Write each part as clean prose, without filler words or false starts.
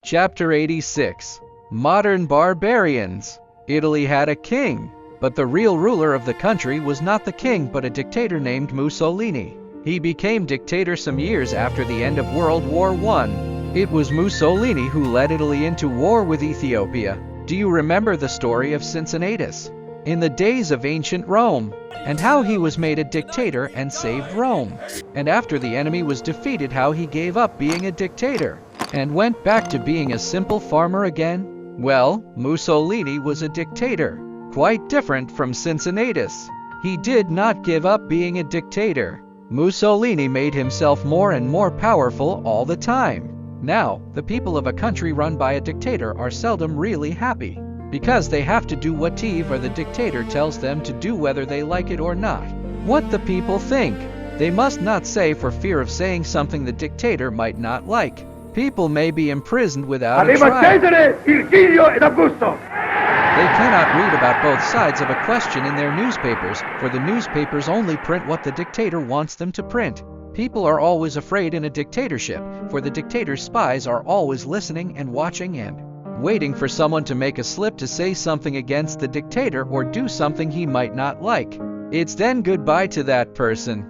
Chapter 86. Modern Barbarians. Italy had a king, but the real ruler of the country was not the king but a dictator named Mussolini. He became dictator some years after the end of World War I. It was Mussolini who led Italy into war with Ethiopia. Do you remember the story of Cincinnatus? In the days of ancient Rome, and how he was made a dictator and saved Rome. And after the enemy was defeated, how he gave up being a dictator and went back to being a simple farmer again? Well, Mussolini was a dictator, quite different from Cincinnatus. He did not give up being a dictator. Mussolini made himself more and more powerful all the time. Now, the people of a country run by a dictator are seldom really happy, because they have to do what he or the dictator tells them to do whether they like it or not. What the people think, they must not say for fear of saying something the dictator might not like. People may be imprisoned without a trial. They cannot read about both sides of a question in their newspapers, for the newspapers only print what the dictator wants them to print. People are always afraid in a dictatorship, for the dictator's spies are always listening and watching and waiting for someone to make a slip to say something against the dictator or do something he might not like. It's then goodbye to that person.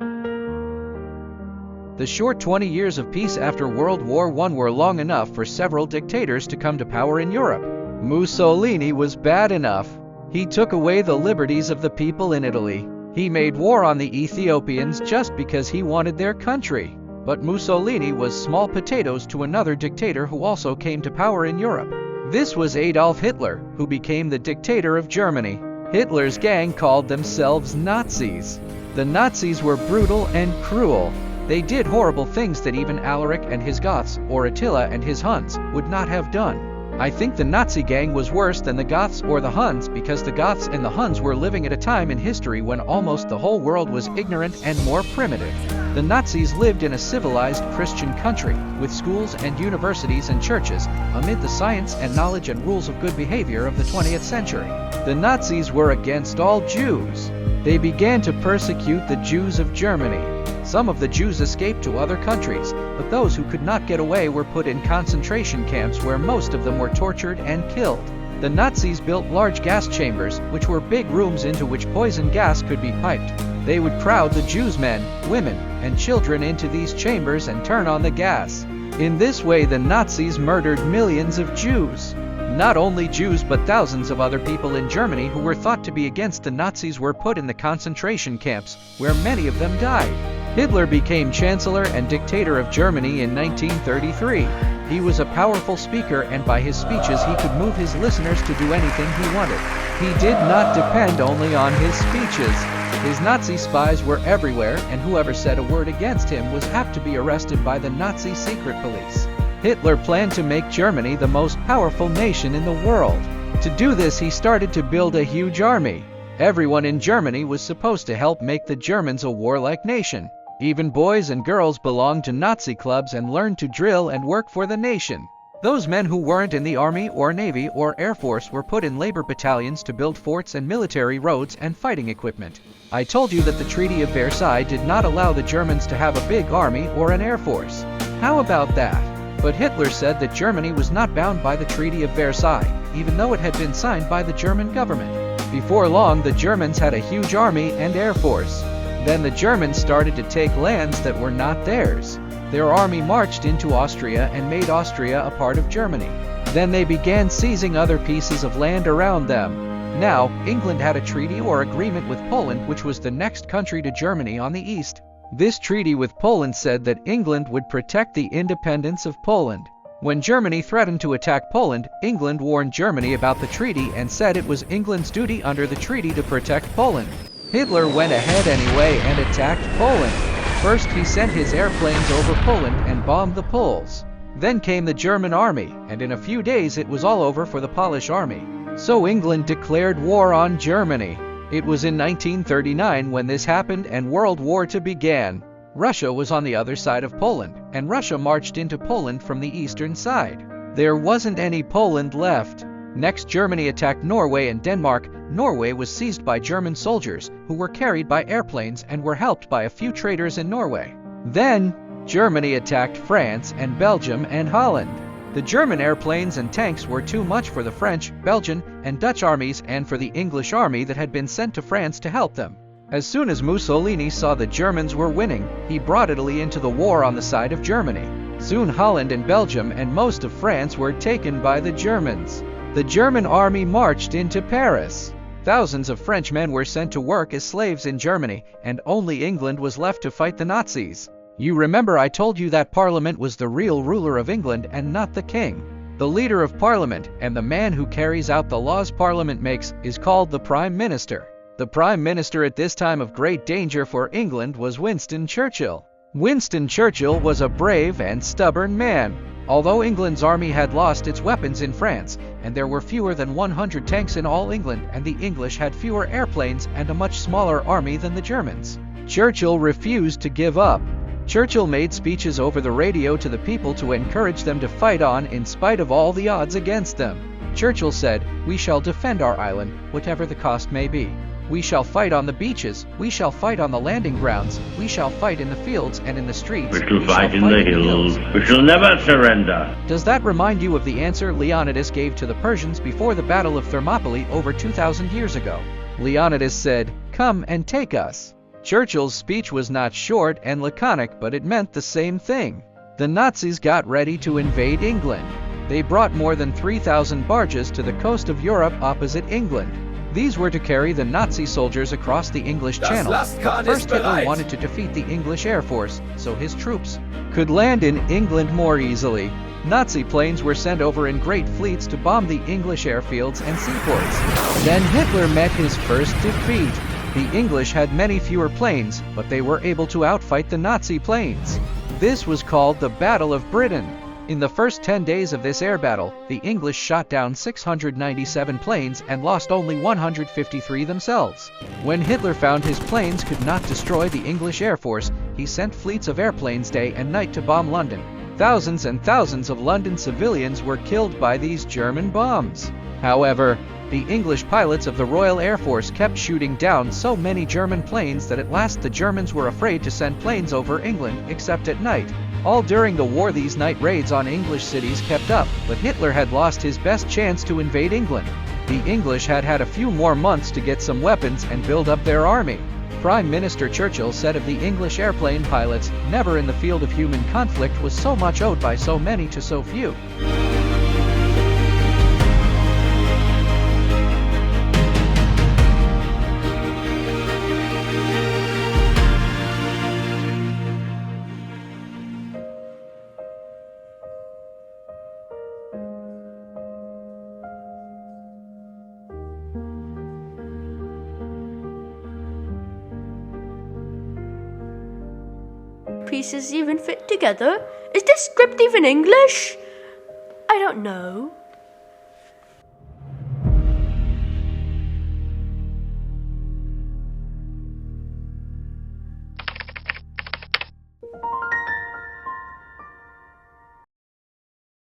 The short 20 years of peace after World War I were long enough for several dictators to come to power in Europe. Mussolini was bad enough. He took away the liberties of the people in Italy. He made war on the Ethiopians just because he wanted their country. But Mussolini was small potatoes to another dictator who also came to power in Europe. This was Adolf Hitler, who became the dictator of Germany. Hitler's gang called themselves Nazis. The Nazis were brutal and cruel. They did horrible things that even Alaric and his Goths, or Attila and his Huns, would not have done. I think the Nazi gang was worse than the Goths or the Huns because the Goths and the Huns were living at a time in history when almost the whole world was ignorant and more primitive. The Nazis lived in a civilized Christian country, with schools and universities and churches, amid the science and knowledge and rules of good behavior of the 20th century. The Nazis were against all Jews. They began to persecute the Jews of Germany. Some of the Jews escaped to other countries, but those who could not get away were put in concentration camps where most of them were tortured and killed. The Nazis built large gas chambers, which were big rooms into which poison gas could be piped. They would crowd the Jews' men, women, and children into these chambers and turn on the gas. In this way the Nazis murdered millions of Jews. Not only Jews but thousands of other people in Germany who were thought to be against the Nazis were put in the concentration camps, where many of them died. Hitler became Chancellor and dictator of Germany in 1933. He was a powerful speaker, and by his speeches he could move his listeners to do anything he wanted. He did not depend only on his speeches. His Nazi spies were everywhere, and whoever said a word against him was apt to be arrested by the Nazi secret police. Hitler planned to make Germany the most powerful nation in the world. To do this, he started to build a huge army. Everyone in Germany was supposed to help make the Germans a warlike nation. Even boys and girls belonged to Nazi clubs and learned to drill and work for the nation. Those men who weren't in the army or navy or air force were put in labor battalions to build forts and military roads and fighting equipment. I told you that the Treaty of Versailles did not allow the Germans to have a big army or an air force. How about that? But Hitler said that Germany was not bound by the Treaty of Versailles, even though it had been signed by the German government. Before long, the Germans had a huge army and air force. Then the Germans started to take lands that were not theirs. Their army marched into Austria and made Austria a part of Germany. Then they began seizing other pieces of land around them. Now, England had a treaty or agreement with Poland, which was the next country to Germany on the east. This treaty with Poland said that England would protect the independence of Poland. When Germany threatened to attack Poland, England warned Germany about the treaty and said it was England's duty under the treaty to protect Poland. Hitler went ahead anyway and attacked Poland. First he sent his airplanes over Poland and bombed the Poles. Then came the German army, and in a few days it was all over for the Polish army. So England declared war on Germany. It was in 1939 when this happened and World War II began. Russia was on the other side of Poland, and Russia marched into Poland from the eastern side. There wasn't any Poland left. Next, Germany attacked Norway and Denmark. Norway was seized by German soldiers, who were carried by airplanes and were helped by a few traders in Norway. Then, Germany attacked France and Belgium and Holland. The German airplanes and tanks were too much for the French, Belgian, and Dutch armies and for the English army that had been sent to France to help them. As soon as Mussolini saw the Germans were winning, he brought Italy into the war on the side of Germany. Soon Holland and Belgium and most of France were taken by the Germans. The German army marched into Paris. Thousands of French men were sent to work as slaves in Germany, and only England was left to fight the Nazis. You remember I told you that Parliament was the real ruler of England and not the king. The leader of Parliament, and the man who carries out the laws Parliament makes, is called the Prime Minister. The Prime Minister at this time of great danger for England was Winston Churchill. Winston Churchill was a brave and stubborn man. Although England's army had lost its weapons in France, and there were fewer than 100 tanks in all England, and the English had fewer airplanes and a much smaller army than the Germans, Churchill refused to give up. Churchill made speeches over the radio to the people to encourage them to fight on in spite of all the odds against them. Churchill said, "We shall defend our island, whatever the cost may be. We shall fight on the beaches, we shall fight on the landing grounds, we shall fight in the fields and in the streets, we shall fight in the hills, we shall never surrender." Does that remind you of the answer Leonidas gave to the Persians before the Battle of Thermopylae over 2,000 years ago? Leonidas said, "Come and take us." Churchill's speech was not short and laconic, but it meant the same thing. The Nazis got ready to invade England. They brought more than 3,000 barges to the coast of Europe opposite England. These were to carry the Nazi soldiers across the English Channel. First, Hitler wanted to defeat the English Air Force, so his troops could land in England more easily. Nazi planes were sent over in great fleets to bomb the English airfields and seaports. Then Hitler met his first defeat. The English had many fewer planes, but they were able to outfight the Nazi planes. This was called the Battle of Britain. In the first 10 days of this air battle, the English shot down 697 planes and lost only 153 themselves. When Hitler found his planes could not destroy the English Air Force, he sent fleets of airplanes day and night to bomb London. Thousands and thousands of London civilians were killed by these German bombs. However, the English pilots of the Royal Air Force kept shooting down so many German planes that at last the Germans were afraid to send planes over England except at night. All during the war these night raids on English cities kept up, but Hitler had lost his best chance to invade England. The English had had a few more months to get some weapons and build up their army. Prime Minister Churchill said of the English airplane pilots, "Never in the field of human conflict was so much owed by so many to so few." Pieces even fit together? Is this script even English? I don't know.